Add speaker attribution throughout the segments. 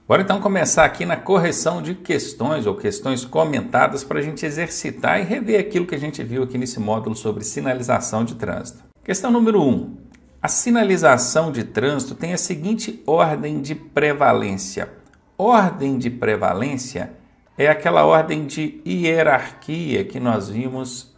Speaker 1: Bora então começar aqui na correção de questões ou questões comentadas para a gente exercitar e rever aquilo que a gente viu aqui nesse módulo sobre sinalização de trânsito. Questão número 1. A sinalização de trânsito tem a seguinte ordem de prevalência. Ordem de prevalência é aquela ordem de hierarquia que nós vimos,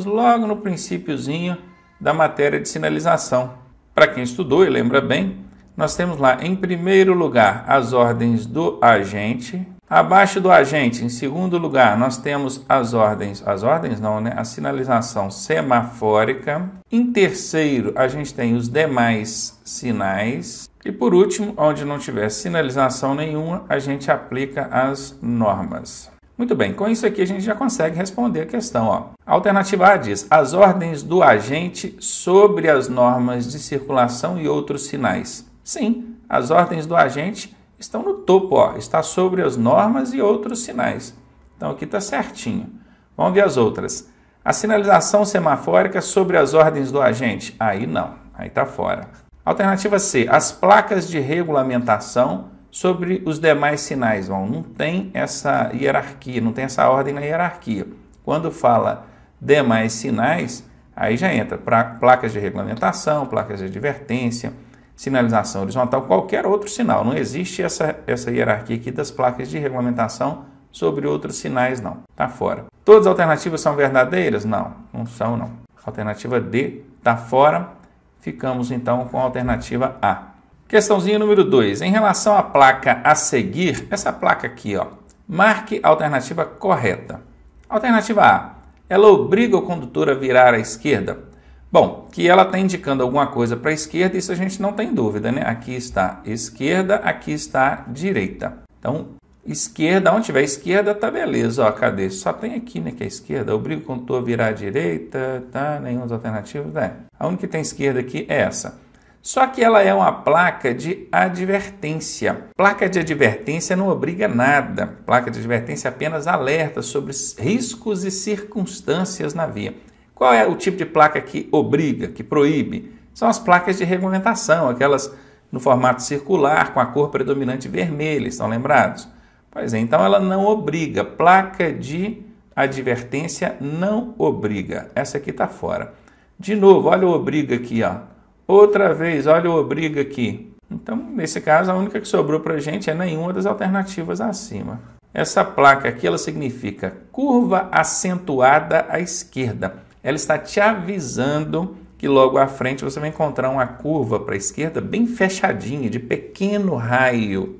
Speaker 1: logo no princípiozinho da matéria de sinalização. Para quem estudou e lembra bem, nós temos lá, em primeiro lugar, as ordens do agente. Abaixo do agente, em segundo lugar, nós temos a sinalização semafórica. Em terceiro, a gente tem os demais sinais. E por último, onde não tiver sinalização nenhuma, a gente aplica as normas. Muito bem, com isso aqui a gente já consegue responder a questão. Ó. A alternativa A diz, as ordens do agente sobre as normas de circulação e outros sinais. Sim, as ordens do agente estão no topo, ó, está sobre as normas e outros sinais. Então aqui está certinho. Vamos ver as outras. A sinalização semafórica sobre as ordens do agente. Aí não, aí está fora. Alternativa C, as placas de regulamentação sobre os demais sinais. Bom, não tem essa hierarquia, não tem essa ordem na hierarquia. Quando fala demais sinais, aí já entra placas de regulamentação, placas de advertência, sinalização horizontal, qualquer outro sinal. Não existe essa hierarquia aqui das placas de regulamentação sobre outros sinais, não. Está fora. Todas as alternativas são verdadeiras? Não, não são, não. Alternativa D está fora. Ficamos, então, com a alternativa A. Questãozinha número 2. Em relação à placa a seguir, essa placa aqui, ó, marque a alternativa correta. Alternativa A. Ela obriga o condutor a virar à esquerda? Bom, que ela está indicando alguma coisa para a esquerda, isso a gente não tem dúvida, né? Aqui está esquerda, aqui está direita. Então, esquerda, onde tiver esquerda, tá beleza. Ó, cadê? Só tem aqui, né, que é esquerda. Obriga o condutor a virar à direita, tá? Nenhuma das alternativas, né? A única que tem esquerda aqui é essa. Só que ela é uma placa de advertência. Placa de advertência não obriga nada. Placa de advertência apenas alerta sobre riscos e circunstâncias na via. Qual é o tipo de placa que obriga, que proíbe? São as placas de regulamentação, aquelas no formato circular, com a cor predominante vermelha, estão lembrados? Pois é, então ela não obriga. Placa de advertência não obriga. Essa aqui está fora. De novo, olha o obriga aqui, ó. Outra vez, olha o obriga aqui. Então, nesse caso, a única que sobrou para a gente é nenhuma das alternativas acima. Essa placa aqui, ela significa curva acentuada à esquerda. Ela está te avisando que logo à frente você vai encontrar uma curva para a esquerda bem fechadinha, de pequeno raio,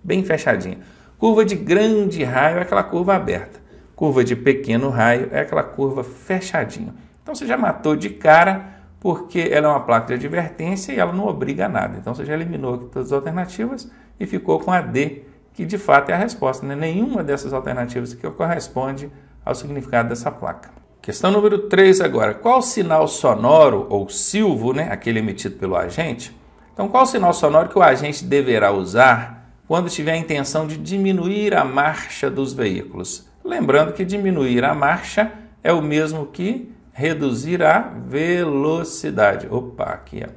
Speaker 1: bem fechadinha. Curva de grande raio é aquela curva aberta. Curva de pequeno raio é aquela curva fechadinha. Então você já matou de cara, porque ela é uma placa de advertência e ela não obriga a nada. Então você já eliminou aqui todas as alternativas e ficou com a D, que de fato é a resposta. Né? Nenhuma dessas alternativas aqui corresponde ao significado dessa placa. Questão número 3 agora. Qual sinal sonoro ou silvo, né, aquele emitido pelo agente? Então, qual sinal sonoro que o agente deverá usar quando tiver a intenção de diminuir a marcha dos veículos? Lembrando que diminuir a marcha é o mesmo que reduzir a velocidade. Opa, aqui é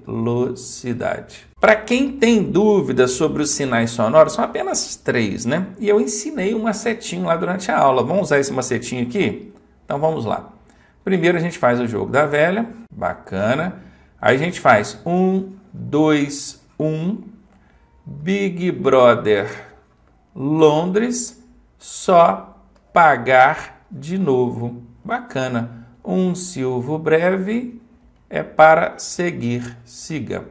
Speaker 1: velocidade. Para quem tem dúvidas sobre os sinais sonoros, são apenas 3, né? E eu ensinei um macetinho lá durante a aula. Vamos usar esse macetinho aqui? Então vamos lá. Primeiro a gente faz o jogo da velha, bacana. Aí a gente faz 1, 2, 1, Big Brother Londres, só pagar de novo. Bacana. Um silvo breve é para seguir, siga.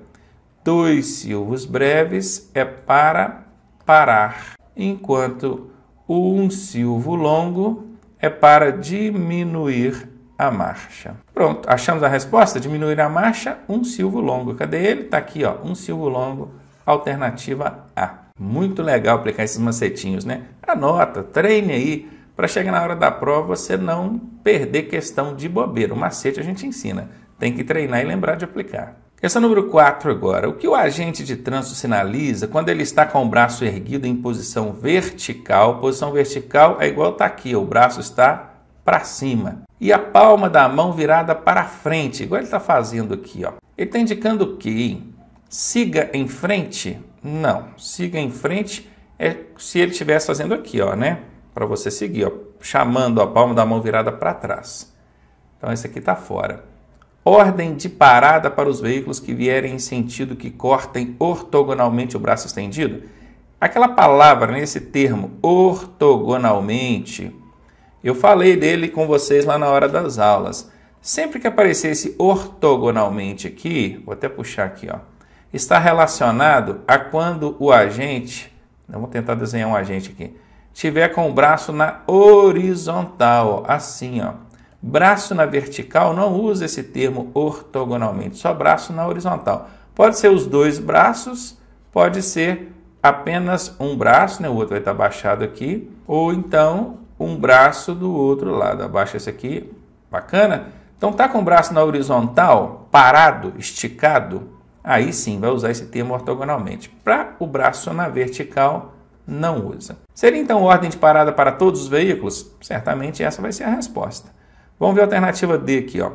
Speaker 1: 2 silvos breves é para parar, enquanto um silvo longo é para diminuir a marcha. Pronto, achamos a resposta? Diminuir a marcha, um silvo longo. Cadê ele? Está aqui, ó, um silvo longo, alternativa A. Muito legal aplicar esses macetinhos, né? Anota, treine aí, para chegar na hora da prova você não perder questão de bobeira. O macete a gente ensina, tem que treinar e lembrar de aplicar. Questão número 4 agora. O que o agente de trânsito sinaliza quando ele está com o braço erguido em posição vertical? Posição vertical é igual está aqui, o braço está para cima. E a palma da mão virada para frente, igual ele está fazendo aqui. Ó. Ele está indicando o quê? Siga em frente? Não. Siga em frente é se ele estivesse fazendo aqui, ó, né? Para você seguir, ó, chamando a palma da mão virada para trás. Então, esse aqui está fora. Ordem de parada para os veículos que vierem em sentido que cortem ortogonalmente o braço estendido. Aquela palavra, nesse termo, ortogonalmente, eu falei dele com vocês lá na hora das aulas. Sempre que aparecesse ortogonalmente aqui, vou até puxar aqui, ó, está relacionado a quando o agente, vamos tentar desenhar um agente aqui, tiver com o braço na horizontal, ó, assim, ó. Braço na vertical, não usa esse termo ortogonalmente, só braço na horizontal. Pode ser os dois braços, pode ser apenas um braço, né? O outro vai estar baixado aqui, ou então um braço do outro lado. Abaixa esse aqui, bacana? Então tá com o braço na horizontal, parado, esticado, aí sim vai usar esse termo ortogonalmente. Para o braço na vertical, não usa. Seria então ordem de parada para todos os veículos? Certamente essa vai ser a resposta. Vamos ver a alternativa D aqui, ó.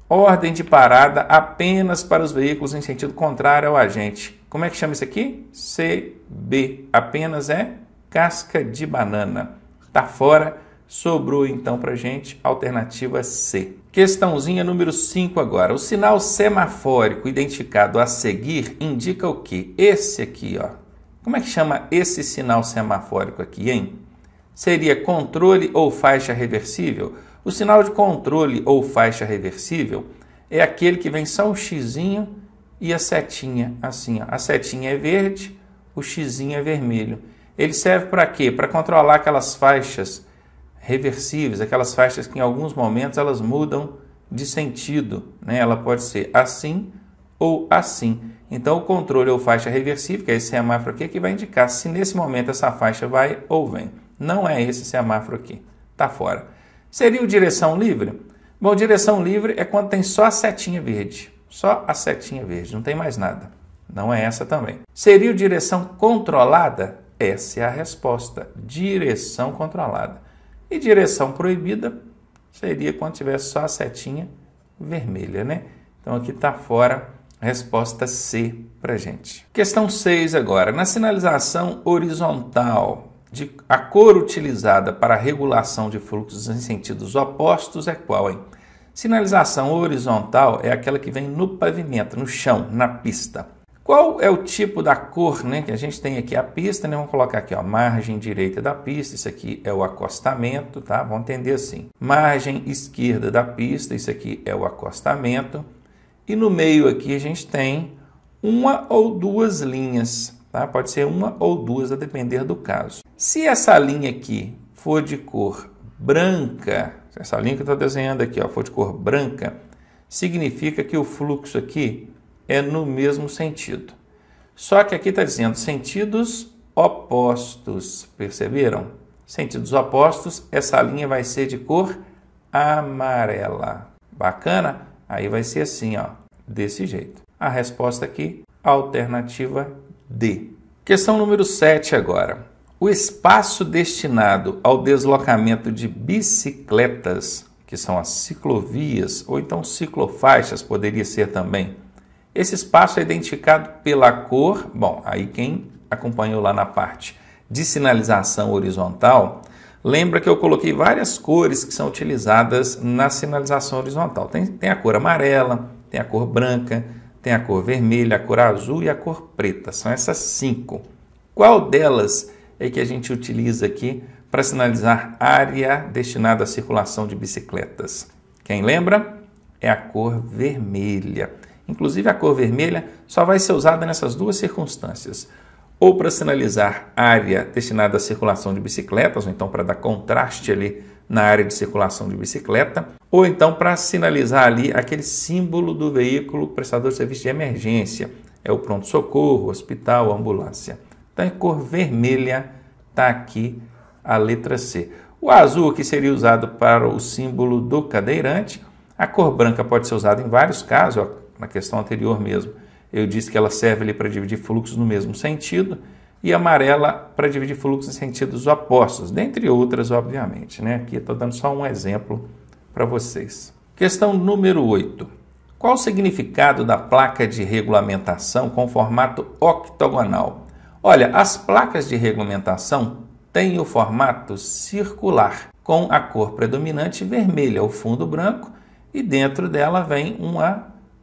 Speaker 1: Ordem de parada apenas para os veículos em sentido contrário ao agente. Como é que chama isso aqui? CB. Apenas é casca de banana. Tá fora. Sobrou então para a gente a alternativa C. Questãozinha número 5 agora. O sinal semafórico identificado a seguir indica o quê? Esse aqui, ó. Como é que chama esse sinal semafórico aqui, hein? Seria controle ou faixa reversível? O sinal de controle ou faixa reversível é aquele que vem só o xizinho e a setinha, assim, ó. A setinha é verde, o xizinho é vermelho. Ele serve para quê? Para controlar aquelas faixas reversíveis, aquelas faixas que em alguns momentos elas mudam de sentido, né? Ela pode ser assim ou assim. Então, o controle ou faixa reversível, que é esse semáforo aqui, que vai indicar se nesse momento essa faixa vai ou vem. Não é esse semáforo aqui, está fora. Seria o direção livre? Bom, direção livre é quando tem só a setinha verde. Só a setinha verde, não tem mais nada. Não é essa também. Seria o direção controlada? Essa é a resposta. Direção controlada. E direção proibida seria quando tivesse só a setinha vermelha, né? Então aqui está fora a resposta C para gente. Questão 6 agora. Na sinalização horizontal, a cor utilizada para a regulação de fluxos em sentidos opostos é qual, hein? Sinalização horizontal é aquela que vem no pavimento, no chão, na pista. Qual é o tipo da cor, né? Que a gente tem aqui a pista, né? Vamos colocar aqui, ó, margem direita da pista, isso aqui é o acostamento, tá? Vamos entender assim. Margem esquerda da pista, isso aqui é o acostamento. E no meio aqui a gente tem uma ou duas linhas, tá? Pode ser uma ou duas, a depender do caso. Se essa linha aqui for de cor branca, essa linha que eu estou desenhando aqui, ó, for de cor branca, significa que o fluxo aqui é no mesmo sentido. Só que aqui está dizendo sentidos opostos, perceberam? Sentidos opostos, essa linha vai ser de cor amarela. Bacana? Aí vai ser assim, ó, desse jeito. A resposta aqui, alternativa D. Questão número 7 agora. O espaço destinado ao deslocamento de bicicletas, que são as ciclovias, ou então ciclofaixas, poderia ser também. Esse espaço é identificado pela cor, bom, aí quem acompanhou lá na parte de sinalização horizontal, lembra que eu coloquei várias cores que são utilizadas na sinalização horizontal. Tem a cor amarela, tem a cor branca, tem a cor vermelha, a cor azul e a cor preta. São essas 5. Qual delas é que a gente utiliza aqui para sinalizar área destinada à circulação de bicicletas? Quem lembra? É a cor vermelha. Inclusive, a cor vermelha só vai ser usada nessas duas circunstâncias. Ou para sinalizar área destinada à circulação de bicicletas, ou então para dar contraste ali na área de circulação de bicicleta, ou então para sinalizar ali aquele símbolo do veículo prestador de serviço de emergência. É o pronto-socorro, hospital, ambulância. Então, em cor vermelha está aqui a letra C. O azul aqui seria usado para o símbolo do cadeirante. A cor branca pode ser usada em vários casos, ó, na questão anterior mesmo. Eu disse que ela serve ali para dividir fluxos no mesmo sentido, e amarela para dividir fluxos em sentidos opostos, dentre outras, obviamente, né? Aqui eu estou dando só um exemplo para vocês. Questão número 8. Qual o significado da placa de regulamentação com formato octogonal? Olha, as placas de regulamentação têm o formato circular, com a cor predominante vermelha, o fundo branco, e dentro dela vem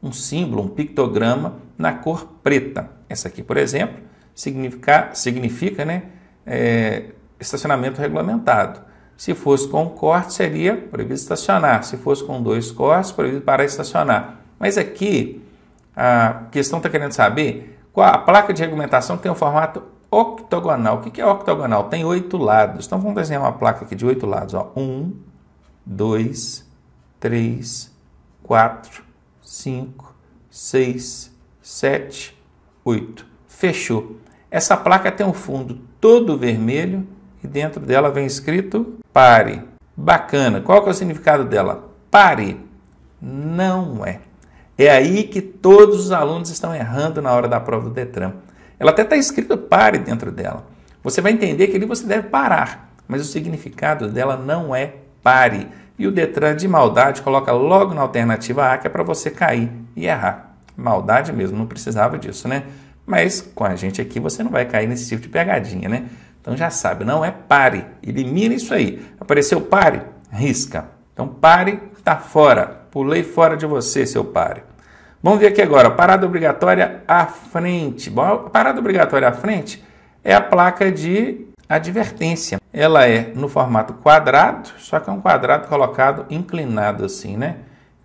Speaker 1: um símbolo, um pictograma na cor preta. Essa aqui, por exemplo, significa estacionamento regulamentado. Se fosse com corte, seria proibido estacionar. Se fosse com 2 cortes, proibido parar de estacionar. Mas aqui, a questão está querendo saber qual a placa de regulamentação tem o formato octogonal. O que é octogonal? Tem 8 lados. Então, vamos desenhar uma placa aqui de 8 lados. 1, 2, 3, 4, 5, 6, 7, 8. Fechou. Essa placa tem um fundo todo vermelho e dentro dela vem escrito pare. Bacana. Qual que é o significado dela? Pare. Não é. É aí que todos os alunos estão errando na hora da prova do Detran. Ela até está escrito pare dentro dela. Você vai entender que ali você deve parar, mas o significado dela não é pare. E o Detran, de maldade, coloca logo na alternativa A, que é para você cair e errar. Maldade mesmo, não precisava disso, né? Mas com a gente aqui você não vai cair nesse tipo de pegadinha, né? Então já sabe, não é pare. Elimina isso aí. Apareceu pare, risca. Então pare, está fora. Pulei fora de você, seu pare. Vamos ver aqui agora, parada obrigatória à frente. Bom, a parada obrigatória à frente é a placa de advertência. Ela é no formato quadrado, só que é um quadrado colocado inclinado assim, né?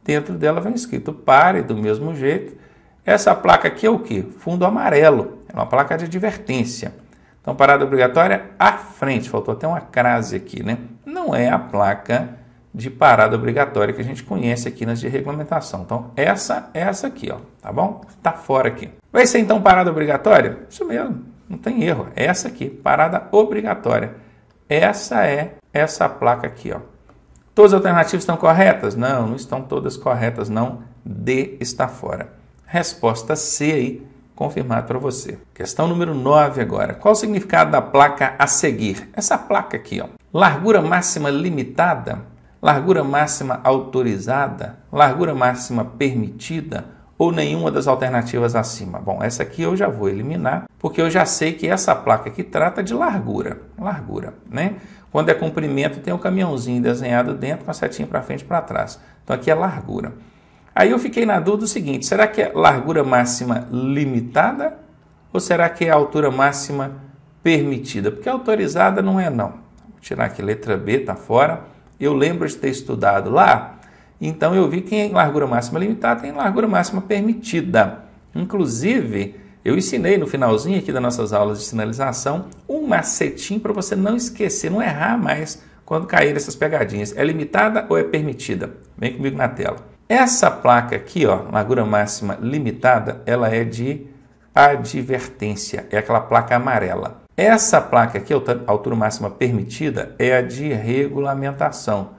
Speaker 1: Dentro dela vem escrito pare, do mesmo jeito. Essa placa aqui é o quê? Fundo amarelo. É uma placa de advertência. Então, parada obrigatória à frente. Faltou até uma crase aqui, né? Não é a placa de parada obrigatória que a gente conhece aqui nas de regulamentação. Então, essa é essa aqui, ó, tá bom? Tá fora aqui. Vai ser, então, parada obrigatória? Isso mesmo, não tem erro. É essa aqui, parada obrigatória. Essa é essa placa aqui, ó. Todas as alternativas estão corretas? Não, não estão todas corretas, não. D está fora. Resposta C aí, confirmado para você. Questão número 9 agora. Qual o significado da placa a seguir? Essa placa aqui, ó. Largura máxima limitada, largura máxima autorizada, largura máxima permitida ou nenhuma das alternativas acima? Bom, essa aqui eu já vou eliminar, porque eu já sei que essa placa aqui trata de largura, né? Quando é comprimento tem um caminhãozinho desenhado dentro com a setinha para frente e para trás. Então aqui é largura. Aí eu fiquei na dúvida do seguinte, será que é largura máxima limitada ou será que é a altura máxima permitida? Porque autorizada não é não. Vou tirar aqui letra B, tá fora. Eu lembro de ter estudado lá, então eu vi que em largura máxima limitada tem largura máxima permitida. Inclusive, eu ensinei no finalzinho aqui das nossas aulas de sinalização um macetinho para você não esquecer, não errar mais quando cair essas pegadinhas. É limitada ou é permitida? Vem comigo na tela. Essa placa aqui, ó, largura máxima limitada, ela é de advertência, é aquela placa amarela. Essa placa aqui, a altura máxima permitida, é a de regulamentação.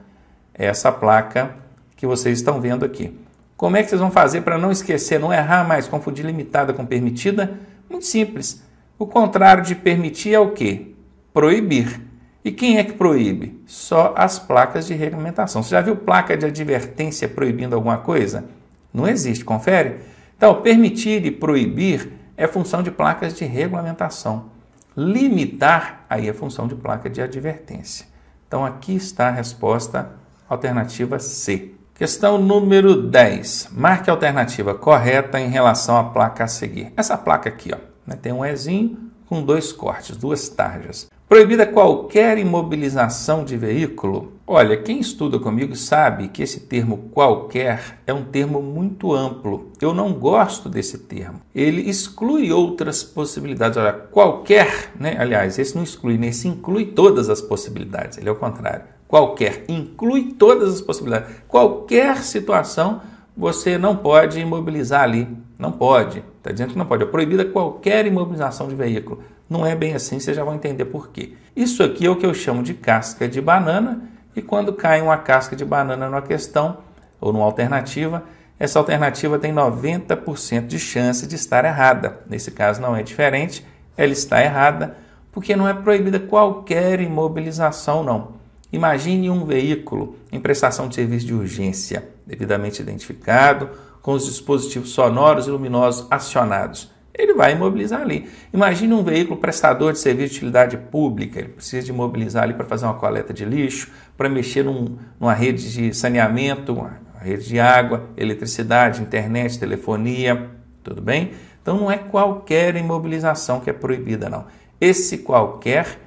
Speaker 1: Essa placa que vocês estão vendo aqui. Como é que vocês vão fazer para não esquecer, não errar mais, confundir limitada com permitida? Muito simples. O contrário de permitir é o quê? Proibir. E quem é que proíbe? Só as placas de regulamentação. Você já viu placa de advertência proibindo alguma coisa? Não existe, confere? Então, permitir e proibir é função de placas de regulamentação. Limitar, aí é função de placa de advertência. Então, aqui está a resposta, alternativa C. Questão número 10. Marque a alternativa correta em relação à placa a seguir. Essa placa aqui, ó, né, tem um Ezinho com 2 cortes, 2 tarjas. Proibida qualquer imobilização de veículo. Olha, quem estuda comigo sabe que esse termo qualquer é um termo muito amplo. Eu não gosto desse termo. Ele exclui outras possibilidades. Olha, qualquer, né? Aliás, esse não exclui, né? Esse inclui todas as possibilidades. Ele é o contrário. Qualquer, inclui todas as possibilidades. Qualquer situação você não pode imobilizar ali. Não pode. Está dizendo que não pode. É proibida qualquer imobilização de veículo. Não é bem assim, vocês já vão entender por quê. Isso aqui é o que eu chamo de casca de banana, e quando cai uma casca de banana numa questão, ou numa alternativa, essa alternativa tem 90% de chance de estar errada. Nesse caso não é diferente, ela está errada, porque não é proibida qualquer imobilização, não. Imagine um veículo em prestação de serviço de urgência, devidamente identificado, com os dispositivos sonoros e luminosos acionados. Ele vai imobilizar ali. Imagine um veículo prestador de serviço de utilidade pública, ele precisa de imobilizar ali para fazer uma coleta de lixo, para mexer numa rede de saneamento, uma rede de água, eletricidade, internet, telefonia, tudo bem? Então não é qualquer imobilização que é proibida, não. Esse qualquer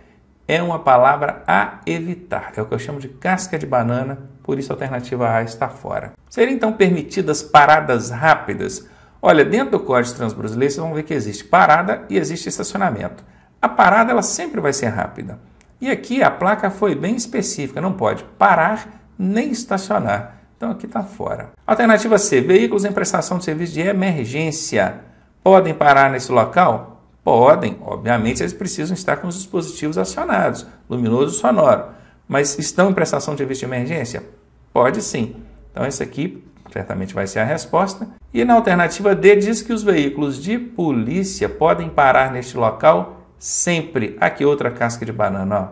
Speaker 1: é uma palavra a evitar, é o que eu chamo de casca de banana, por isso a alternativa A está fora. Seriam então permitidas paradas rápidas? Olha, dentro do Código de Trânsito Brasileiro, vocês vão ver que existe parada e existe estacionamento. A parada ela sempre vai ser rápida. E aqui a placa foi bem específica, não pode parar nem estacionar. Então aqui está fora. Alternativa C, veículos em prestação de serviço de emergência podem parar nesse local? Podem, obviamente eles precisam estar com os dispositivos acionados, luminoso e sonoro. Mas estão em prestação de serviço de emergência? Pode sim. Então esse aqui certamente vai ser a resposta. E na alternativa D diz que os veículos de polícia podem parar neste local sempre. Aqui outra casca de banana, ó.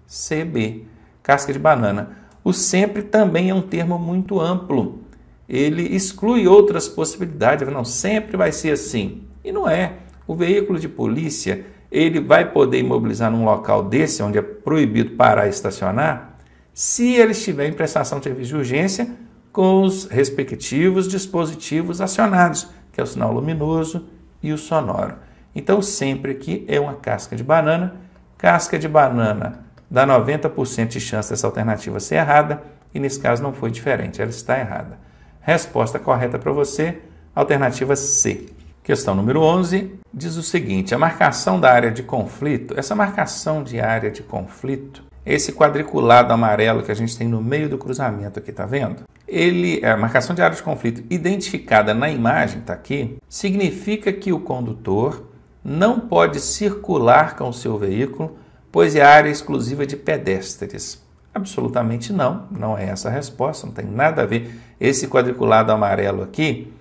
Speaker 1: CB, casca de banana. O sempre também é um termo muito amplo. Ele exclui outras possibilidades. Não, sempre vai ser assim. E não é. O veículo de polícia, ele vai poder imobilizar num local desse, onde é proibido parar e estacionar, se ele estiver em prestação de serviço de urgência, com os respectivos dispositivos acionados, que é o sinal luminoso e o sonoro. Então, sempre aqui é uma casca de banana. Casca de banana dá 90% de chance dessa alternativa ser errada, e nesse caso não foi diferente, ela está errada. Resposta correta para você, alternativa C. Questão número 11 diz o seguinte: a marcação da área de conflito, essa marcação de área de conflito, esse quadriculado amarelo que a gente tem no meio do cruzamento aqui, tá vendo? A marcação de área de conflito identificada na imagem, está aqui, significa que o condutor não pode circular com o seu veículo, pois é área exclusiva de pedestres. Absolutamente não, não é essa a resposta, não tem nada a ver. Esse quadriculado amarelo aqui,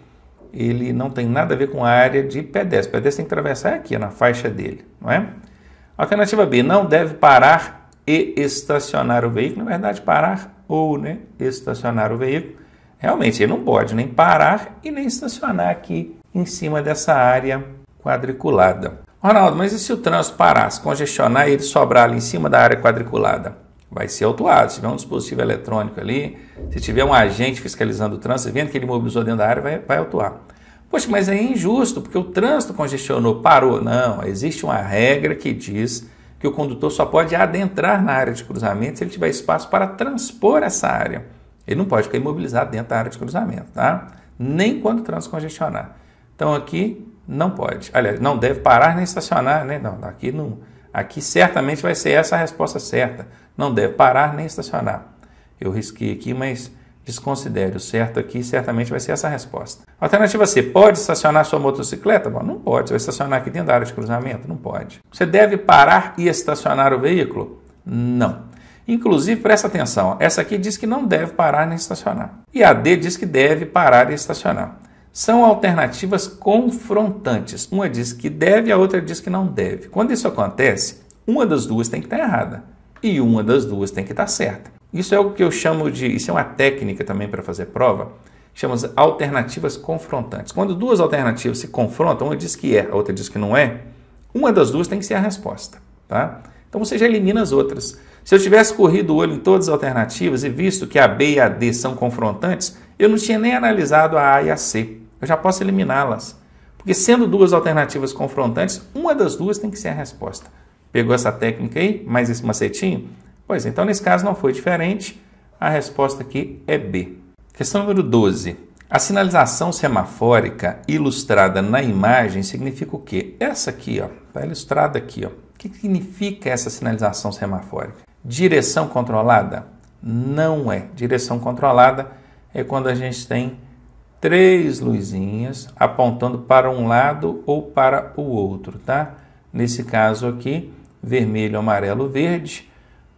Speaker 1: ele não tem nada a ver com a área de pedestre. O pedestre tem que atravessar aqui, na faixa dele, não é? Alternativa B, não deve parar e estacionar o veículo. Na verdade, parar ou estacionar o veículo. Realmente, ele não pode nem parar e nem estacionar aqui em cima dessa área quadriculada. Ronaldo, mas e se o trânsito parar, se congestionar e ele sobrar ali em cima da área quadriculada? Vai ser autuado. Se tiver um dispositivo eletrônico ali, se tiver um agente fiscalizando o trânsito, vendo que ele imobilizou dentro da área, vai autuar. Poxa, mas é injusto, porque o trânsito congestionou, parou. Não, existe uma regra que diz que o condutor só pode adentrar na área de cruzamento se ele tiver espaço para transpor essa área. Ele não pode ficar imobilizado dentro da área de cruzamento, tá? Nem quando o trânsito congestionar. Então aqui não pode. Aliás, não deve parar nem estacionar, né? Não, aqui não. Aqui certamente vai ser essa a resposta certa. Não deve parar nem estacionar. Eu risquei aqui, mas desconsidere. O certo aqui certamente vai ser essa a resposta. Alternativa C, pode estacionar sua motocicleta? Bom, não pode. Você vai estacionar aqui dentro da área de cruzamento? Não pode. Você deve parar e estacionar o veículo? Não. Inclusive, presta atenção, essa aqui diz que não deve parar nem estacionar. E a D diz que deve parar e estacionar. São alternativas confrontantes. Uma diz que deve, a outra diz que não deve. Quando isso acontece, uma das duas tem que estar errada e uma das duas tem que estar certa. Isso é o que eu chamo de... Isso é uma técnica também para fazer prova. Chamamos de alternativas confrontantes. Quando duas alternativas se confrontam, uma diz que é, a outra diz que não é, uma das duas tem que ser a resposta, tá? Então você já elimina as outras. Se eu tivesse corrido o olho em todas as alternativas e visto que a B e a D são confrontantes, eu não tinha nem analisado a A e a C. Eu já posso eliminá-las. Porque sendo duas alternativas confrontantes, uma das duas tem que ser a resposta. Pegou essa técnica aí? Mais esse macetinho? Pois então, nesse caso não foi diferente. A resposta aqui é B. Questão número 12. A sinalização semafórica ilustrada na imagem significa o quê? Essa aqui, ó, está ilustrada aqui, ó. O que significa essa sinalização semafórica? Direção controlada? Não é. Direção controlada é quando a gente tem 3 luzinhas apontando para um lado ou para o outro, tá? Nesse caso aqui, vermelho, amarelo, verde.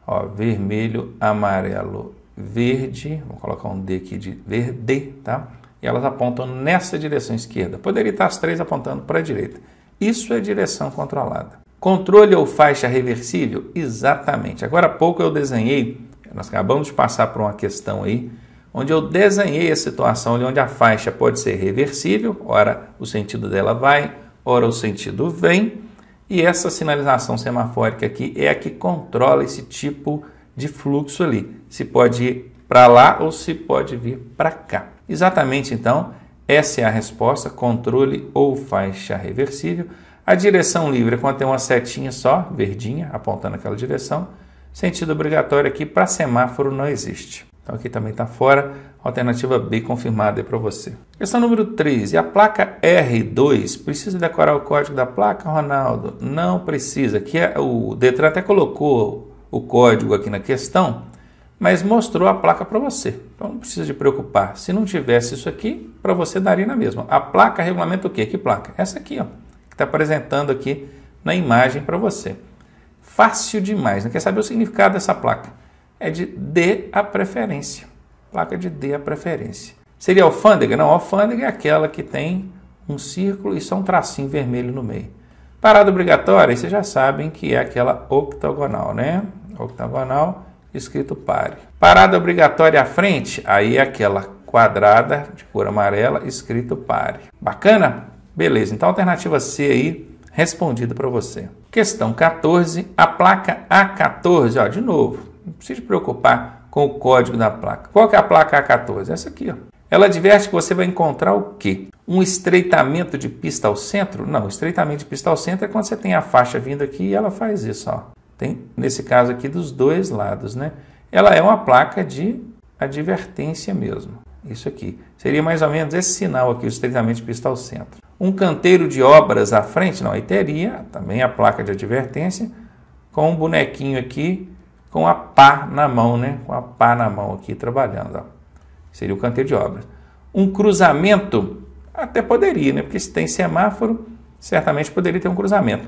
Speaker 1: Ó, vermelho, amarelo, verde. Vou colocar um D aqui de verde, tá? E elas apontam nessa direção esquerda. Poderia estar as 3 apontando para a direita. Isso é direção controlada. Controle ou faixa reversível? Exatamente. Agora há pouco eu desenhei, nós acabamos de passar por uma questão aí onde eu desenhei a situação ali onde a faixa pode ser reversível, ora o sentido dela vai, ora o sentido vem, e essa sinalização semafórica aqui é a que controla esse tipo de fluxo ali, se pode ir para lá ou se pode vir para cá. Exatamente, então, essa é a resposta, controle ou faixa reversível. A direção livre é quando tem uma setinha só, verdinha, apontando aquela direção. Sentido obrigatório aqui para semáforo não existe. Então aqui também está fora, alternativa B confirmada aí para você. Questão número 3, e a placa R2, precisa decorar o código da placa, Ronaldo? Não precisa, aqui o Detran até colocou o código aqui na questão, mas mostrou a placa para você. Então não precisa de preocupar. Se não tivesse isso aqui, para você daria na mesma. A placa regulamenta o quê? Que placa? Essa aqui, ó, que está apresentando aqui na imagem para você. Fácil demais. Não quer saber o significado dessa placa? É de dê a preferência. Placa de dê a preferência. Seria alfândega? Não, alfândega é aquela que tem um círculo e só um tracinho vermelho no meio. Parada obrigatória, vocês já sabem que é aquela octogonal, né? Octogonal, escrito pare. Parada obrigatória à frente, aí é aquela quadrada de cor amarela, escrito pare. Bacana? Beleza, então alternativa C aí, respondida para você. Questão 14, a placa A14, ó, de novo, não precisa se preocupar com o código da placa. Qual que é a placa A14? Essa aqui, ó. Ela adverte que você vai encontrar o quê? Um estreitamento de pista ao centro? Não, estreitamento de pista ao centro é quando você tem a faixa vindo aqui e ela faz isso, ó. Tem, nesse caso aqui, dos dois lados, né? Ela é uma placa de advertência mesmo. Isso aqui. Seria mais ou menos esse sinal aqui, o estreitamento de pista ao centro. Um canteiro de obras à frente? Não, aí teria também a placa de advertência com um bonequinho aqui com a pá na mão, né? Com a pá na mão aqui trabalhando, ó. Seria o canteiro de obras. Um cruzamento? Até poderia, né? Porque se tem semáforo, certamente poderia ter um cruzamento.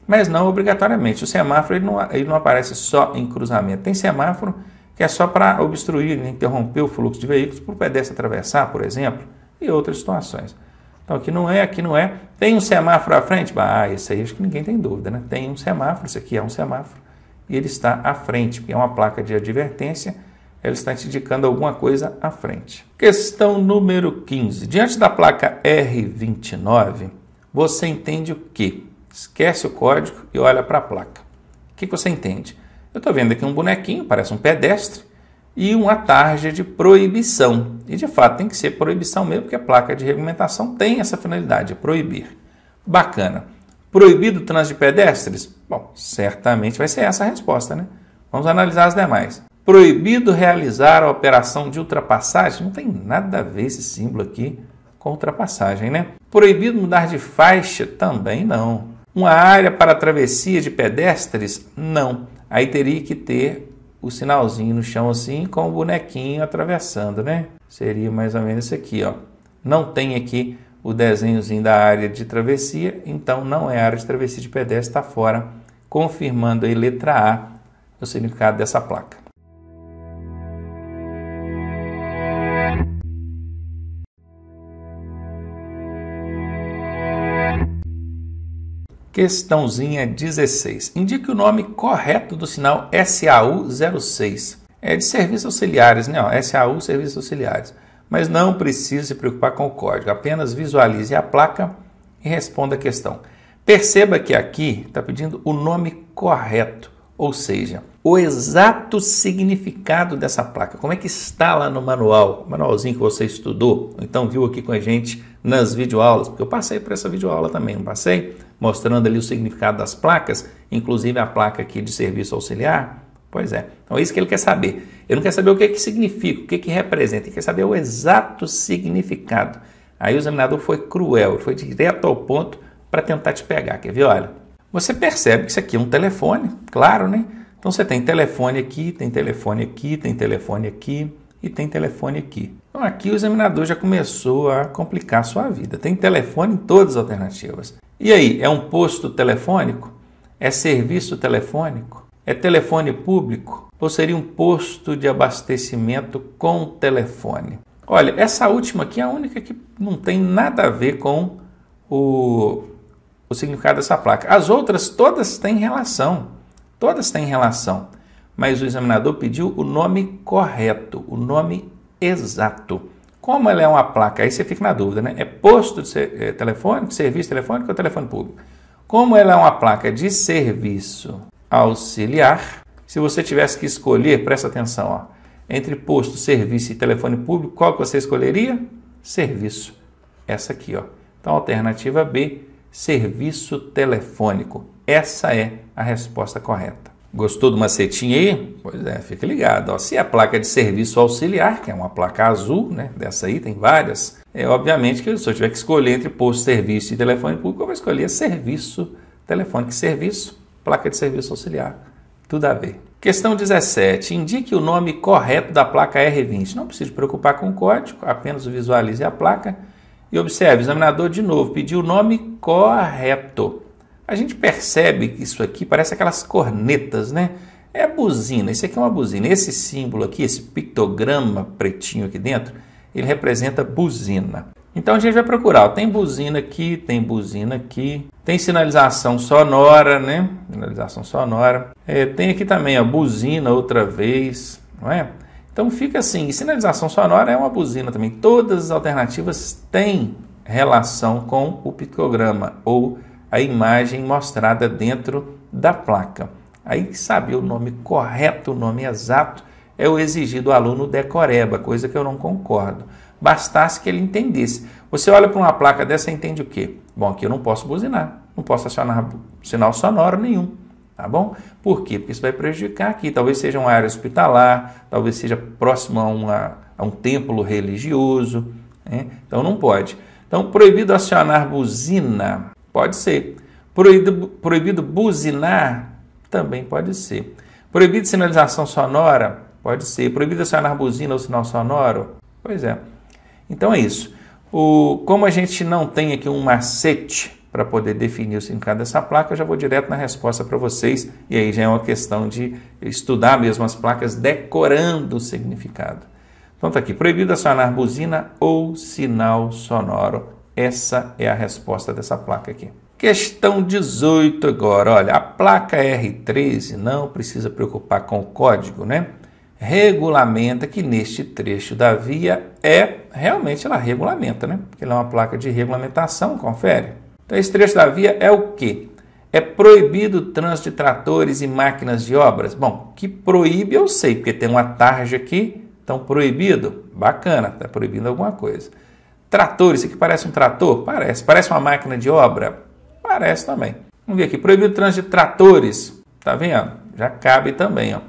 Speaker 1: Mas não obrigatoriamente. O semáforo ele não aparece só em cruzamento. Tem semáforo que é só para obstruir, interromper o fluxo de veículos, para o pedestre atravessar, por exemplo, e outras situações. Então aqui não é. Tem um semáforo à frente? Isso aí acho que ninguém tem dúvida, né? Tem um semáforo, isso aqui é um semáforo, e ele está à frente, porque é uma placa de advertência, ela está te indicando alguma coisa à frente. Questão número 15. Diante da placa R29, você entende o quê? Esquece o código e olha para a placa. O que você entende? Eu estou vendo aqui um bonequinho, parece um pedestre, e uma tarja de proibição. E de fato tem que ser proibição mesmo, porque a placa de regulamentação tem essa finalidade, proibir. Bacana. Proibido o trânsito de pedestres? Bom, certamente vai ser essa a resposta, né? Vamos analisar as demais. Proibido realizar a operação de ultrapassagem? Não tem nada a ver esse símbolo aqui com ultrapassagem, né? Proibido mudar de faixa? Também não. Uma área para travessia de pedestres? Não. Aí teria que ter o sinalzinho no chão assim, com o bonequinho atravessando, né? Seria mais ou menos isso aqui, ó. Não tem aqui o desenhozinho da área de travessia, então não é área de travessia de pedestre, está fora, confirmando aí letra A o significado dessa placa. Questãozinha 16. Indique o nome correto do sinal SAU06. É de serviços auxiliares, né? SAU, serviços auxiliares. Mas não precisa se preocupar com o código. Apenas visualize a placa e responda a questão. Perceba que aqui está pedindo o nome correto, ou seja, o exato significado dessa placa. Como é que está lá no manual, o manualzinho que você estudou, ou então viu aqui com a gente nas videoaulas, porque eu passei por essa videoaula também, não passei? Mostrando ali o significado das placas, inclusive a placa aqui de serviço auxiliar. Pois é, então é isso que ele quer saber. Ele não quer saber o que significa, o que representa, ele quer saber o exato significado. Aí o examinador foi cruel, foi direto ao ponto para tentar te pegar, quer ver? Olha, você percebe que isso aqui é um telefone, claro, né? Então você tem telefone aqui, tem telefone aqui, tem telefone aqui e tem telefone aqui. Então aqui o examinador já começou a complicar a sua vida. Tem telefone em todas as alternativas. E aí, é um posto telefônico? É serviço telefônico? É telefone público? Ou seria um posto de abastecimento com telefone? Olha, essa última aqui é a única que não tem nada a ver com o significado dessa placa. As outras todas têm relação. Todas têm relação. Mas o examinador pediu o nome correto, o nome exato. Como ela é uma placa, aí você fica na dúvida, né? É posto telefônico, serviço telefônico ou telefone público? Como ela é uma placa de serviço auxiliar, se você tivesse que escolher, presta atenção, ó, entre posto, serviço e telefone público, qual que você escolheria? Serviço. Essa aqui, ó. Então, alternativa B, serviço telefônico. Essa é a resposta correta. Gostou do macetinho aí? Pois é, fica ligado. Ó. Se a placa de serviço auxiliar, que é uma placa azul, né? Dessa aí tem várias, obviamente que se eu tiver que escolher entre posto, serviço e telefone público, eu vou escolher serviço telefônico. Serviço, placa de serviço auxiliar. Tudo a ver. Questão 17. Indique o nome correto da placa R20. Não precisa se preocupar com o código, apenas visualize a placa e observe. O examinador de novo pediu o nome correto. A gente percebe que isso aqui parece aquelas cornetas, né? É buzina, isso aqui é uma buzina. Esse símbolo aqui, esse pictograma pretinho aqui dentro, ele representa buzina. Então a gente vai procurar, ó, tem buzina aqui, tem sinalização sonora, né? Sinalização sonora. Tem aqui também a buzina outra vez, não é? Então fica assim, e sinalização sonora é uma buzina também. Todas as alternativas têm relação com o pictograma ou a imagem mostrada dentro da placa. Aí saber o nome correto, o nome exato, é o exigido do aluno decoreba, coisa que eu não concordo. Bastasse que ele entendesse. Você olha para uma placa dessa e entende o quê? Bom, aqui eu não posso buzinar, não posso acionar sinal sonoro nenhum, tá bom? Por quê? Porque isso vai prejudicar aqui. Talvez seja uma área hospitalar, talvez seja próximo a um templo religioso, né? Então não pode. Então, proibido acionar buzina, pode ser. Proibido buzinar, também pode ser. Proibido sinalização sonora, pode ser. Proibido acionar buzina ou sinal sonoro, pois é. Então é isso. Como a gente não tem aqui um macete para poder definir o significado dessa placa, eu já vou direto na resposta para vocês. E aí já é uma questão de estudar mesmo as placas decorando o significado. Então está aqui, proibido acionar buzina ou sinal sonoro. Essa é a resposta dessa placa aqui. Questão 18 agora. Olha, a placa R13 não precisa preocupar com o código, né? Regulamenta que neste trecho da via realmente ela regulamenta, né? Porque ela é uma placa de regulamentação, confere. Então esse trecho da via é o quê? É proibido o trânsito de tratores e máquinas de obras? Bom, que proíbe eu sei, porque tem uma tarja aqui, então proibido, bacana, está proibindo alguma coisa. Trator, isso aqui parece um trator? Parece. Parece uma máquina de obra? Parece também. Vamos ver aqui, proibido o trânsito de tratores, tá vendo? Já cabe também, ó.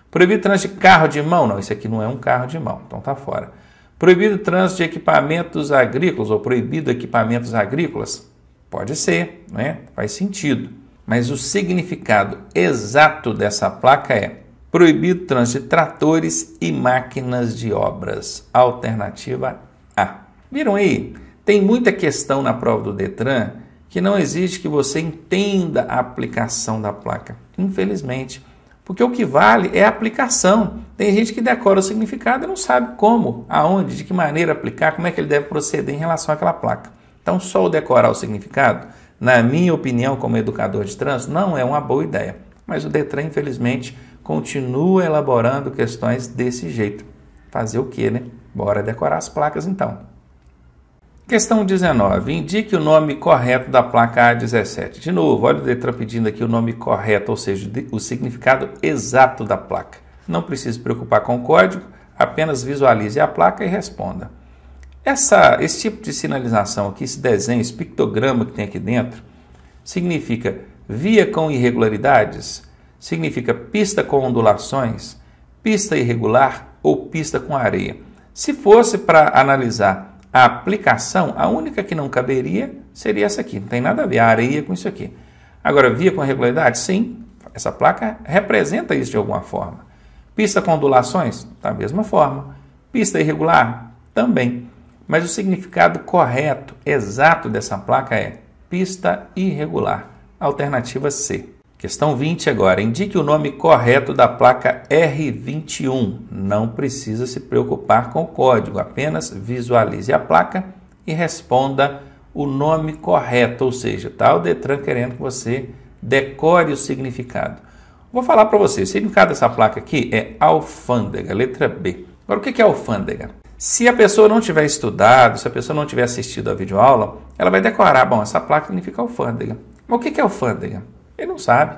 Speaker 1: Proibido o trânsito de carro de mão? Não, esse aqui não é um carro de mão, então tá fora. Proibido o trânsito de equipamentos agrícolas ou proibido equipamentos agrícolas? Pode ser, né? Faz sentido. Mas o significado exato dessa placa é proibido o trânsito de tratores e máquinas de obras. Alternativa A. Viram aí? Tem muita questão na prova do Detran que não exige que você entenda a aplicação da placa. Infelizmente. Porque o que vale é a aplicação. Tem gente que decora o significado e não sabe como, aonde, de que maneira aplicar, como é que ele deve proceder em relação àquela placa. Então, só o decorar o significado, na minha opinião, como educador de trânsito, não é uma boa ideia. Mas o Detran, infelizmente, continua elaborando questões desse jeito. Fazer o quê, né? Bora decorar as placas, então. Questão 19. Indique o nome correto da placa A17. De novo, olha o Detran pedindo aqui o nome correto, ou seja, o significado exato da placa. Não precisa se preocupar com o código, apenas visualize a placa e responda. Esse tipo de sinalização aqui, esse desenho, esse pictograma que tem aqui dentro, significa via com irregularidades, significa pista com ondulações, pista irregular ou pista com areia. Se fosse para analisar a aplicação, a única que não caberia seria essa aqui. Não tem nada a ver a areia com isso aqui. Agora, via com irregularidade? Sim, essa placa representa isso de alguma forma. Pista com ondulações? Da mesma forma. Pista irregular? Também. Mas o significado correto, exato dessa placa é pista irregular. Alternativa C. Questão 20 agora. Indique o nome correto da placa R21. Não precisa se preocupar com o código, apenas visualize a placa e responda o nome correto, ou seja, está o Detran querendo que você decore o significado. Vou falar para você, o significado dessa placa aqui é alfândega, letra B. Agora, o que é alfândega? Se a pessoa não tiver estudado, se a pessoa não tiver assistido a videoaula, ela vai decorar, bom, essa placa significa alfândega. Mas o que é alfândega? Ele não sabe.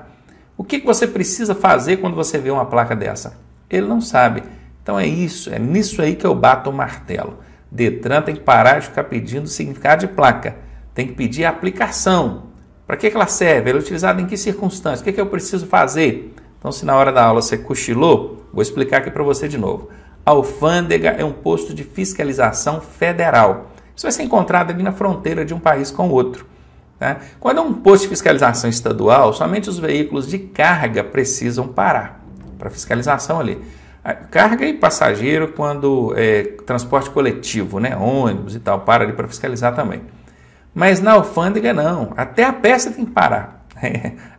Speaker 1: O que você precisa fazer quando você vê uma placa dessa? Ele não sabe. Então é nisso aí que eu bato o martelo. Detran tem que parar de ficar pedindo o significado de placa. Tem que pedir a aplicação. Para que ela serve? Ela é utilizada em que circunstâncias? O que eu preciso fazer? Então, se na hora da aula você cochilou, vou explicar aqui para você de novo. A alfândega é um posto de fiscalização federal. Isso vai ser encontrado ali na fronteira de um país com o outro. Tá? Quando é um posto de fiscalização estadual, somente os veículos de carga precisam parar para fiscalização ali. Carga e passageiro quando é transporte coletivo, né? Ônibus e tal, para ali para fiscalizar também. Mas na alfândega não, até a pé você tem que parar.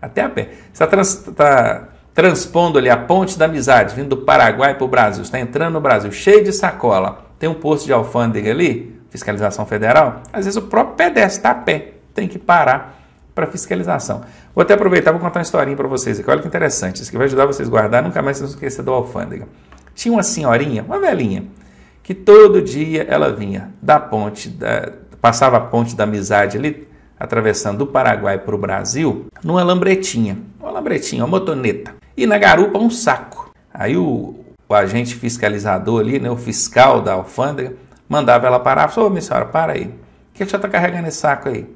Speaker 1: Até a pé. Você está transpondo ali a ponte da amizade, vindo do Paraguai para o Brasil, está entrando no Brasil cheio de sacola, tem um posto de alfândega ali, fiscalização federal, às vezes o próprio pedestre está a pé, tem que parar para fiscalização. Vou até aproveitar e vou contar uma historinha para vocês aqui, olha que interessante, isso que vai ajudar vocês a guardar, nunca mais vocês vão esquecer do alfândega. Tinha uma senhorinha, uma velhinha, que todo dia ela vinha da ponte, passava a ponte da amizade ali, atravessando do Paraguai para o Brasil, numa lambretinha, uma motoneta. E na garupa um saco. Aí o agente fiscalizador ali, né, o fiscal da alfândega, mandava ela parar. Falou, minha senhora, para aí. O que você está carregando esse saco aí?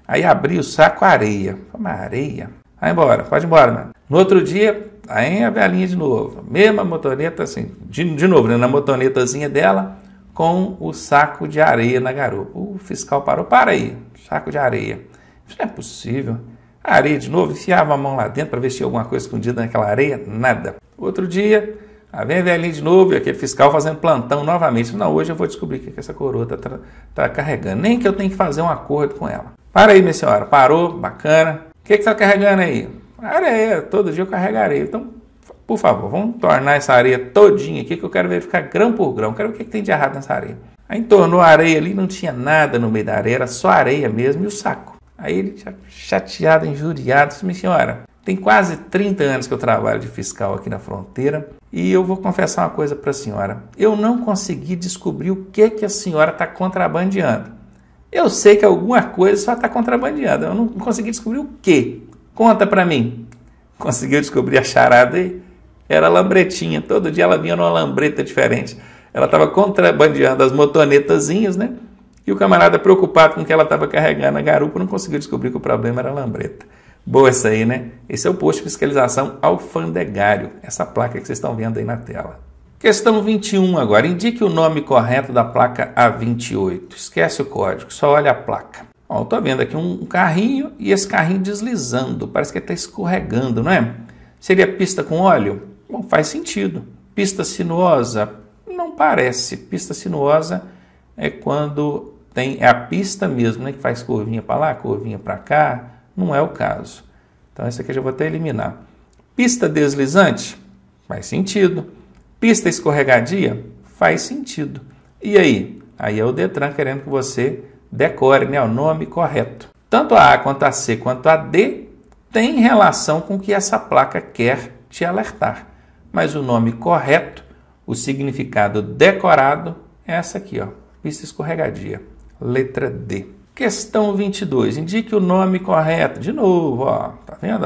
Speaker 1: Aí abriu o saco, areia. Falei, areia? Vai embora, pode ir embora, mano. No outro dia, aí a velhinha de novo. Mesma motoneta, assim, de novo, né, na motonetazinha dela, com o saco de areia na garupa. O fiscal parou, para aí, saco de areia. Isso não é possível. A areia de novo, enfiava a mão lá dentro para ver se tinha alguma coisa escondida naquela areia, nada. Outro dia, vem a velhinha de novo e aquele fiscal fazendo plantão novamente. Não, hoje eu vou descobrir o que essa coroa está carregando. Nem que eu tenho que fazer um acordo com ela. Para aí, minha senhora. Parou, bacana. O que está carregando aí? Areia, todo dia eu carrego areia. Então, por favor, vamos tornar essa areia todinha aqui que eu quero verificar grão por grão. Quero ver o que tem de errado nessa areia. Aí tornou a areia ali, não tinha nada no meio da areia, era só areia mesmo e o saco. Aí ele, chateado, injuriado, disse, minha senhora, tem quase 30 anos que eu trabalho de fiscal aqui na fronteira e eu vou confessar uma coisa para a senhora. Eu não consegui descobrir o que a senhora está contrabandeando. Eu sei que alguma coisa só está contrabandeando, eu não consegui descobrir o quê. Conta para mim. Conseguiu descobrir a charada aí? Era lambretinha, todo dia ela vinha numa lambreta diferente. Ela estava contrabandeando as motonetazinhas, né? E o camarada, preocupado com o que ela estava carregando na garupa, não conseguiu descobrir que o problema era a lambreta. Boa essa aí, né? Esse é o posto de fiscalização alfandegário. Essa placa que vocês estão vendo aí na tela. Questão 21 agora. Indique o nome correto da placa A28. Esquece o código, só olha a placa. Ó, eu estou vendo aqui um carrinho e esse carrinho deslizando. Parece que ele está escorregando, não é? Seria pista com óleo? Bom, faz sentido. Pista sinuosa? Não parece. Pista sinuosa é quando é a pista mesmo, né, que faz curvinha para lá, curvinha para cá. Não é o caso. Então, essa aqui eu já vou até eliminar. Pista deslizante? Faz sentido. Pista escorregadia? Faz sentido. E aí? Aí é o Detran querendo que você decore, né, o nome correto. Tanto a A quanto a C quanto a D tem relação com o que essa placa quer te alertar. Mas o nome correto, o significado decorado, é essa aqui, ó. Pista escorregadia. Letra D. Questão 22. Indique o nome correto. De novo, ó. Tá vendo?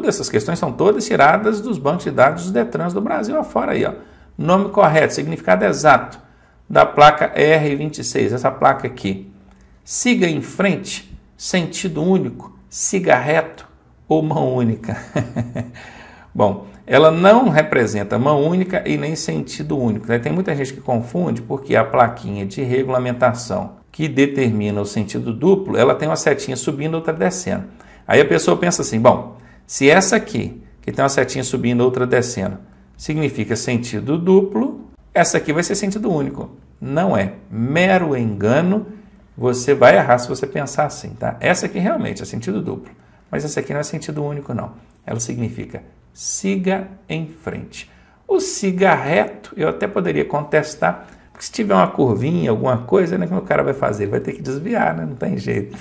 Speaker 1: Essas questões são todas tiradas dos bancos de dados dos Detrans do Brasil afora aí, ó. Nome correto, significado exato da placa R26, essa placa aqui. Siga em frente, sentido único, siga reto ou mão única. Bom, ela não representa mão única e nem sentido único. Né? Tem muita gente que confunde porque a plaquinha de regulamentação que determina o sentido duplo, ela tem uma setinha subindo e outra descendo. Aí a pessoa pensa assim, bom, se essa aqui, que tem uma setinha subindo e outra descendo, significa sentido duplo, essa aqui vai ser sentido único. Não é. Mero engano, você vai errar se você pensar assim, tá? Essa aqui realmente é sentido duplo, mas essa aqui não é sentido único, não. Ela significa siga em frente. O siga reto, eu até poderia contestar, porque se tiver uma curvinha, alguma coisa, né, como o cara vai fazer? Ele vai ter que desviar, né? Não tem jeito.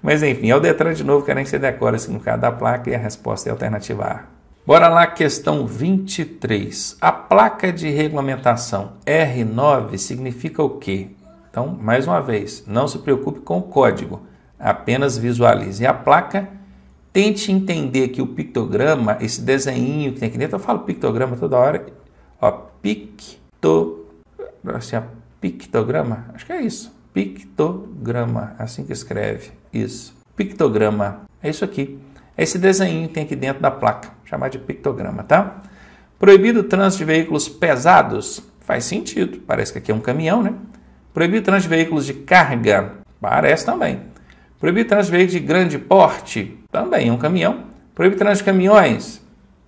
Speaker 1: Mas enfim, é o Detran de novo, querendo que você decore o significado da placa e a resposta é a alternativa A. Bora lá, questão 23. A placa de regulamentação R9 significa o quê? Então, mais uma vez, não se preocupe com o código, apenas visualize a placa, tente entender que o pictograma, esse desenhinho que tem aqui dentro, eu falo pictograma toda hora, ó, pictograma, acho que é isso, pictograma, assim que escreve, isso, pictograma, é isso aqui, é esse desenhinho que tem aqui dentro da placa, chamar de pictograma, tá? Proibido o trânsito de veículos pesados, faz sentido, parece que aqui é um caminhão, né? Proibido o trânsito de veículos de carga, parece também. Proibido o trânsito de veículos de grande porte, também é um caminhão. Proibido o trânsito de caminhões,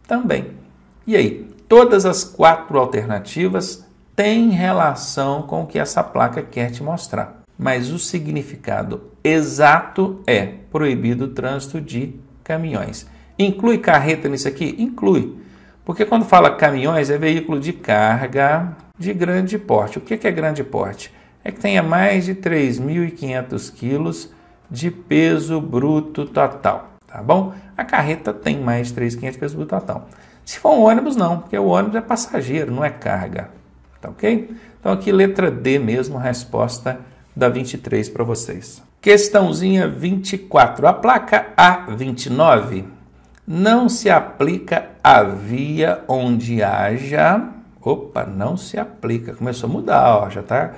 Speaker 1: também. E aí, todas as 4 alternativas têm relação com o que essa placa quer te mostrar. Mas o significado exato é proibido o trânsito de caminhões. Inclui carreta nisso aqui? Inclui. Porque quando fala caminhões, é veículo de carga de grande porte. O que é grande porte? É que tenha mais de 3.500 quilos de peso bruto total, tá bom? A carreta tem mais de 3.500 peso bruto total. Se for um ônibus, não, porque o ônibus é passageiro, não é carga, tá ok? Então aqui letra D mesmo, a resposta da 23 para vocês. Questãozinha 24. A placa A29 não se aplica à via onde haja... Opa, não se aplica. Começou a mudar, ó, já está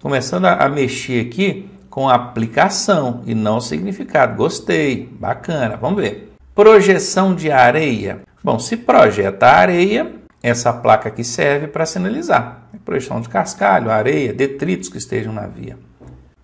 Speaker 1: começando a mexer aqui com a aplicação e não o significado. Gostei, bacana, vamos ver. Projeção de areia. Bom, se projeta areia, essa placa aqui serve para sinalizar. Projeção de cascalho, areia, detritos que estejam na via.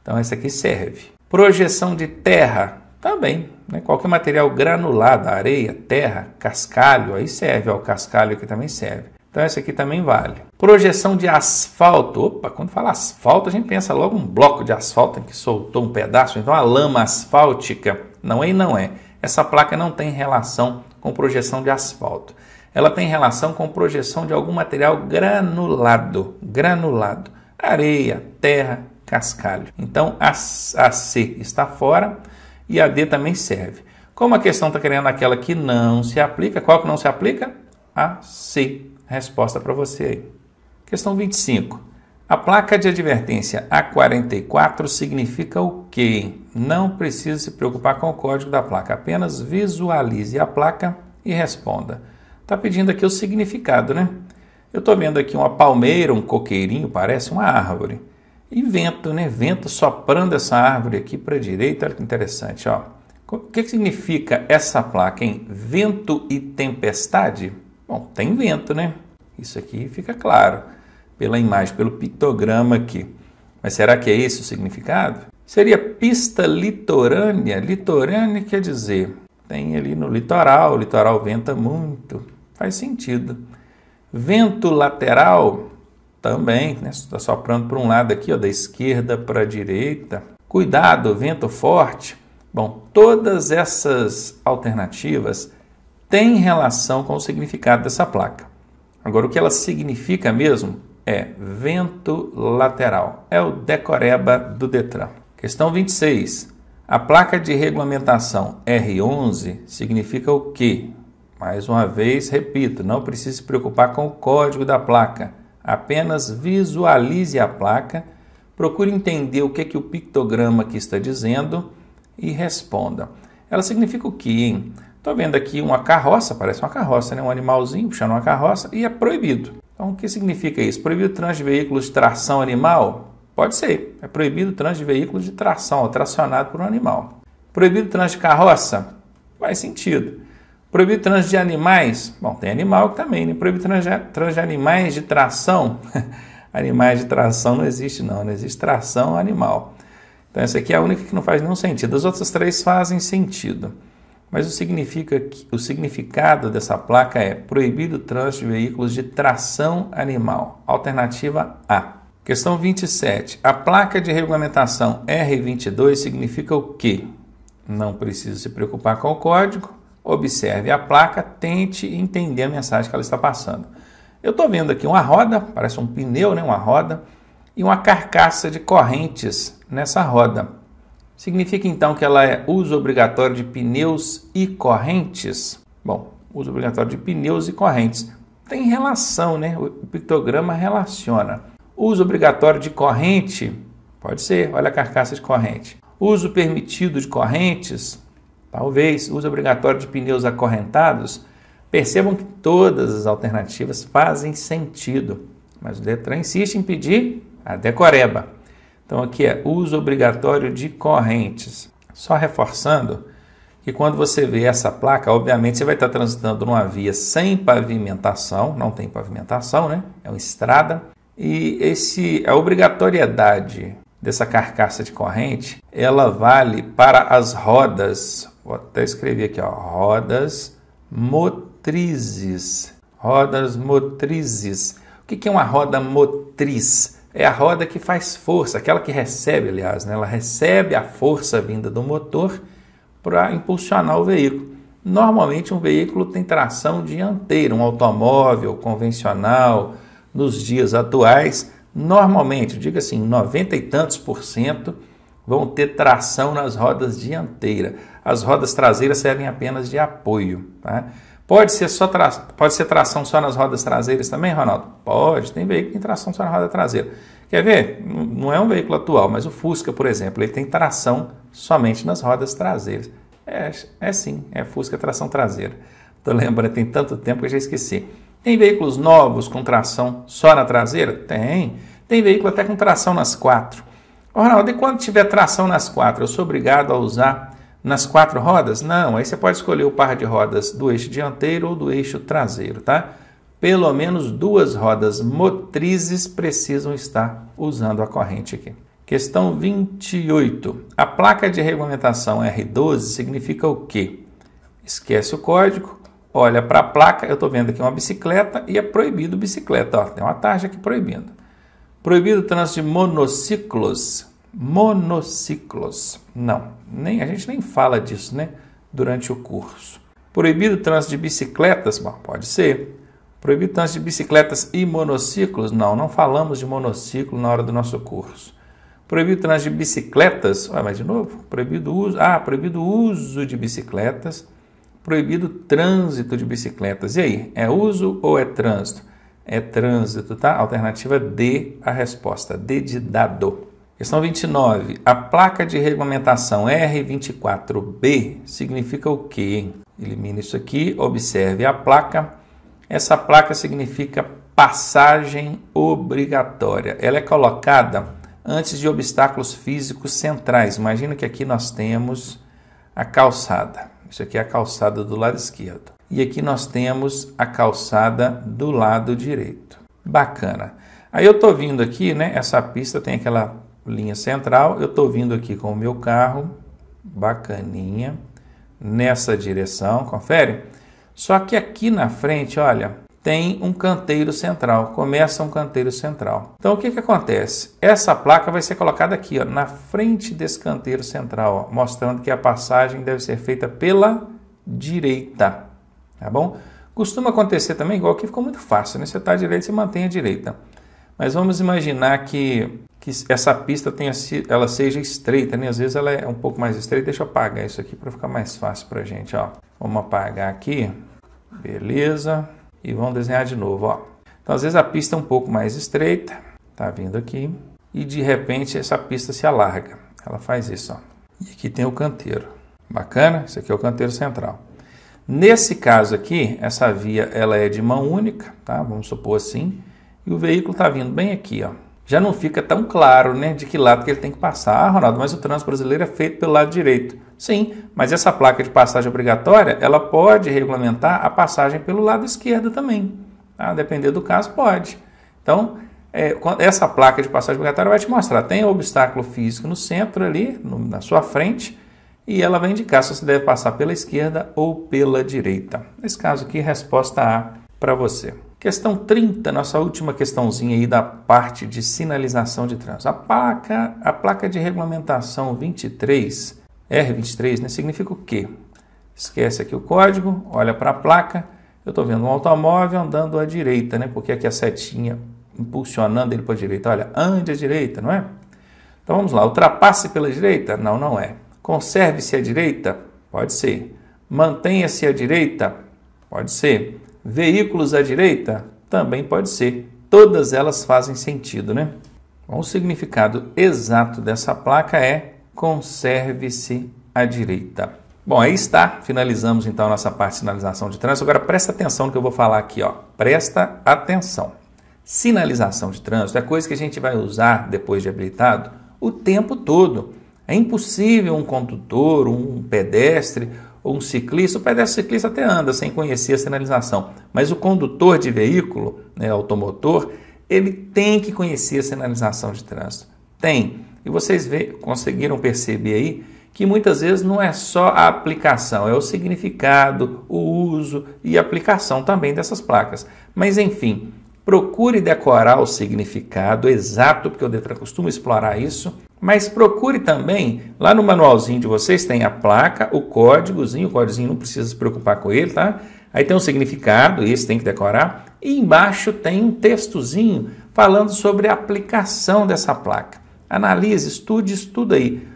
Speaker 1: Então, essa aqui serve. Projeção de terra, também. Né? Qualquer material granulado, areia, terra, cascalho, aí serve. Ó, o cascalho aqui também serve. Então, essa aqui também vale. Projeção de asfalto. Opa, quando fala asfalto, a gente pensa logo um bloco de asfalto que soltou um pedaço. Então, a lama asfáltica, não é e não é. Essa placa não tem relação com projeção de asfalto. Ela tem relação com projeção de algum material granulado. Granulado. Areia, terra, cascalho. Então, a C está fora e a D também serve. Como a questão está querendo aquela que não se aplica, qual que não se aplica? A C. Resposta para você aí. Questão 25. A placa de advertência A44 significa o quê? Não precisa se preocupar com o código da placa, apenas visualize a placa e responda. Está pedindo aqui o significado, né? Eu estou vendo aqui uma palmeira, um coqueirinho, parece uma árvore. E vento, né? Vento soprando essa árvore aqui para a direita, olha que interessante, ó. O que significa essa placa, hein? Vento e tempestade? Bom, tem vento, né? Isso aqui fica claro pela imagem, pelo pictograma aqui. Mas será que é esse o significado? Seria pista litorânea. Litorânea quer dizer, tem ali no litoral, o litoral venta muito. Faz sentido. Vento lateral, também, né? Está soprando para um lado aqui, ó, da esquerda para a direita. Cuidado, vento forte. Bom, todas essas alternativas têm relação com o significado dessa placa. Agora, o que ela significa mesmo é vento lateral. É o decoreba do Detran. Questão 26. A placa de regulamentação R11 significa o quê? Mais uma vez, repito, não precisa se preocupar com o código da placa. Apenas visualize a placa, procure entender o que o pictograma aqui está dizendo e responda. Ela significa o quê, hein? Estou vendo aqui uma carroça, parece uma carroça, né? Um animalzinho puxando uma carroça e é proibido. Então, o que significa isso? Proibido o trânsito de veículos de tração animal? Pode ser. É proibido o trânsito de veículos de tração, tracionado por um animal. Proibido o trânsito de carroça? Faz sentido. Proibido o trânsito de animais? Bom, tem animal que também, né? Proibido o trânsito de animais de tração? Animais de tração não existe não existe tração animal. Então, essa aqui é a única que não faz nenhum sentido. As outras 3 fazem sentido. Mas o significado dessa placa é proibido o trânsito de veículos de tração animal. Alternativa A. Questão 27. A placa de regulamentação R22 significa o quê? Não precisa se preocupar com o código. Observe a placa, tente entender a mensagem que ela está passando. Eu estou vendo aqui uma roda, parece um pneu, né? Uma roda, e uma carcaça de correntes nessa roda. Significa então que ela é uso obrigatório de pneus e correntes? Bom, uso obrigatório de pneus e correntes. Tem relação, né? O pictograma relaciona. Uso obrigatório de corrente, pode ser, olha a carcaça de corrente. Uso permitido de correntes, talvez. Uso obrigatório de pneus acorrentados. Percebam que todas as alternativas fazem sentido, mas o Detran insiste em pedir a decoreba. Então aqui é uso obrigatório de correntes. Só reforçando que quando você vê essa placa, obviamente você vai estar transitando numa via sem pavimentação, não tem pavimentação, né? É uma estrada. E a obrigatoriedade dessa carcaça de corrente, ela vale para as rodas, vou até escrever aqui, ó, rodas motrizes. Rodas motrizes. O que é uma roda motriz? É a roda que faz força, aquela que recebe, aliás, né? Ela recebe a força vinda do motor para impulsionar o veículo. Normalmente um veículo tem tração dianteira, um automóvel convencional, nos dias atuais, normalmente, diga assim, 90 e tantos % vão ter tração nas rodas dianteiras. As rodas traseiras servem apenas de apoio, tá? Pode ser tração só nas rodas traseiras também, Ronaldo? Pode, tem veículo que tem tração só na roda traseira. Quer ver? Não é um veículo atual, mas o Fusca, por exemplo, ele tem tração somente nas rodas traseiras. Sim, é Fusca tração traseira. Estou lembrando, tem tanto tempo que eu já esqueci. Tem veículos novos com tração só na traseira? Tem. Tem veículo até com tração nas quatro. Ronaldo, e quando tiver tração nas quatro, eu sou obrigado a usar nas quatro rodas? Não, aí você pode escolher o par de rodas do eixo dianteiro ou do eixo traseiro, tá? Pelo menos duas rodas motrizes precisam estar usando a corrente aqui. Questão 28. A placa de regulamentação R12 significa o quê? Esquece o código, olha para a placa, eu estou vendo aqui uma bicicleta e é proibido bicicleta. Ó, tem uma tarja aqui proibindo. Proibido o trânsito de monociclos. Monociclos. Não, a gente nem fala disso, né? Durante o curso. Proibido o trânsito de bicicletas? Bom, pode ser. Proibido o trânsito de bicicletas e monociclos? Não falamos de monociclo na hora do nosso curso. Proibido o trânsito de bicicletas? Mas de novo, proibido o uso de bicicletas. Proibido o trânsito de bicicletas. E aí, é uso ou é trânsito? É trânsito, tá? Alternativa D, a resposta. D de dado. Questão 29. A placa de regulamentação R24B significa o quê, hein? Elimine isso aqui, observe a placa. Essa placa significa passagem obrigatória. Ela é colocada antes de obstáculos físicos centrais. Imagina que aqui nós temos a calçada. Isso aqui é a calçada do lado esquerdo. E aqui nós temos a calçada do lado direito. Bacana. Aí eu estou vindo aqui, né? Essa pista tem aquela linha central. Eu estou vindo aqui com o meu carro, bacaninha, nessa direção, confere? Só que aqui na frente, olha, tem um canteiro central. Começa um canteiro central. Então o que acontece? Essa placa vai ser colocada aqui, ó, na frente desse canteiro central, ó, mostrando que a passagem deve ser feita pela direita. Tá bom? Costuma acontecer também, igual aqui ficou muito fácil, né? Você está à direita, você mantém a direita. Mas vamos imaginar que essa pista ela seja estreita, né? Às vezes ela é um pouco mais estreita. Deixa eu apagar isso aqui para ficar mais fácil para a gente, ó. Vamos apagar aqui. Beleza. E vamos desenhar de novo, ó. Então, às vezes a pista é um pouco mais estreita. Tá vindo aqui. E de repente essa pista se alarga. Ela faz isso, ó. E aqui tem o canteiro. Bacana? Esse aqui é o canteiro central. Nesse caso aqui, essa via ela é de mão única, tá? Vamos supor assim. E o veículo está vindo bem aqui, ó. Já não fica tão claro, né, de que lado que ele tem que passar. Ah, Ronaldo, mas o trânsito brasileiro é feito pelo lado direito. Sim, mas essa placa de passagem obrigatória, ela pode regulamentar a passagem pelo lado esquerdo também. Tá? Dependendo do caso, pode. Então, essa placa de passagem obrigatória vai te mostrar. Tem o obstáculo físico no centro ali, na sua frente, e ela vai indicar se você deve passar pela esquerda ou pela direita. Nesse caso aqui, resposta A para você. Questão 30, nossa última questãozinha aí da parte de sinalização de trânsito. A placa de regulamentação 23, R23, né, significa o quê? Esquece aqui o código, olha para a placa. Eu estou vendo um automóvel andando à direita, né, porque aqui a setinha impulsionando ele para a direita. Olha, ande à direita, não é? Então vamos lá, ultrapasse pela direita? Não, não é. Conserve-se à direita? Pode ser. Mantenha-se à direita? Pode ser. Veículos à direita? Também pode ser. Todas elas fazem sentido, né? Bom, o significado exato dessa placa é conserve-se à direita. Bom, aí está. Finalizamos então a nossa parte de sinalização de trânsito. Agora presta atenção no que eu vou falar aqui, ó. Presta atenção. Sinalização de trânsito é coisa que a gente vai usar depois de habilitado o tempo todo. É impossível um condutor, um pedestre ou um ciclista, o pedestre ciclista até anda sem conhecer a sinalização, mas o condutor de veículo, né, automotor, ele tem que conhecer a sinalização de trânsito. Tem. E vocês conseguiram perceber aí que muitas vezes não é só a aplicação, é o significado, o uso e a aplicação também dessas placas. Mas enfim, procure decorar o significado exato, porque o Detran costuma explorar isso, mas procure também, lá no manualzinho de vocês tem a placa, o códigozinho não precisa se preocupar com ele, tá? Aí tem um significado, esse tem que decorar, e embaixo tem um textozinho falando sobre a aplicação dessa placa. Analise, estude, estuda aí.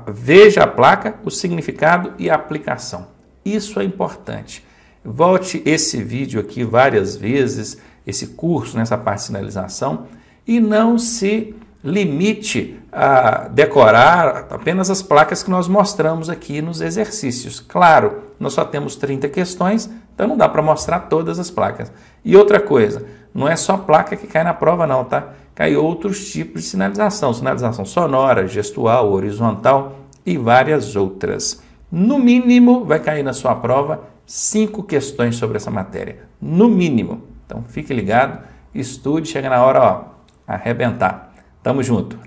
Speaker 1: Veja a placa, o significado e a aplicação. Isso é importante. Volte esse vídeo aqui várias vezes, esse curso nessa parte de sinalização, e não se limite a decorar apenas as placas que nós mostramos aqui nos exercícios. Claro, nós só temos 30 questões, então não dá para mostrar todas as placas. E outra coisa, não é só placa que cai na prova não, tá? Cai outros tipos de sinalização, sinalização sonora, gestual, horizontal e várias outras. No mínimo, vai cair na sua prova 5 questões sobre essa matéria, no mínimo. Então fique ligado, estude, chega na hora, ó, arrebentar. Tamo junto.